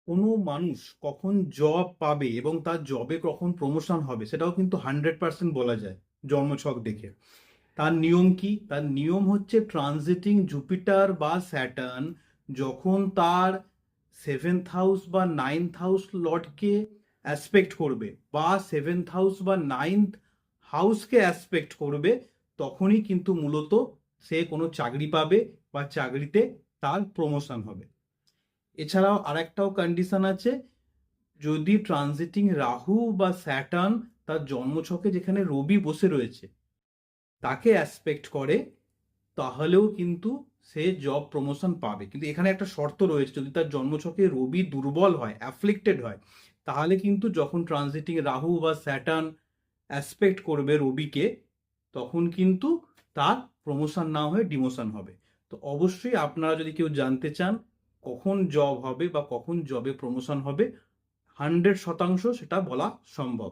কোনো মানুষ কখন জব পাবে এবং তার জবে কখন প্রমোশন হবে সেটাও কিন্তু 100% বলা যায় জন্মছক দেখে। তার নিয়ম কি? তার নিয়ম হচ্ছে ট্রানজিটিং জুপিটার বা স্যাটার্ন যখন তার 7th হাউস বা 9th হাউস লর্ডকে অ্যাসপেক্ট করবে বা 7th হাউস বা 9th হাউসকে অ্যাসপেক্ট করবে, তখনই কিন্তু মূলত সে কোনো চাকরি পাবে বা চাকরিতে তার প্রমোশন হবে। এছাড়াও আরেকটাও কন্ডিশন আছে, যদি ট্রানজিটিং রাহু বা স্যাটার্ন তার জন্মছকে যেখানে রবি বসে রয়েছে তাকে অ্যাসপেক্ট করে, তাহলেও কিন্তু সে জব প্রমোশন পাবে। কিন্তু এখানে একটা শর্ত রয়েছে, যদি তার জন্মছকে রবি দুর্বল হয়, অ্যাফ্লিক্টেড হয়, তাহলে কিন্তু যখন ট্রানজিটিং রাহু বা স্যাটার্ন অ্যাসপেক্ট করবে রবিকে, তখন কিন্তু তার প্রমোশন না হয়ে ডিমোশন হবে। তো অবশ্যই আপনারা যদি কেউ জানতে চান কখন জব হবে বা কখন জবে প্রমোশন হবে, 100% সেটা বলা সম্ভব।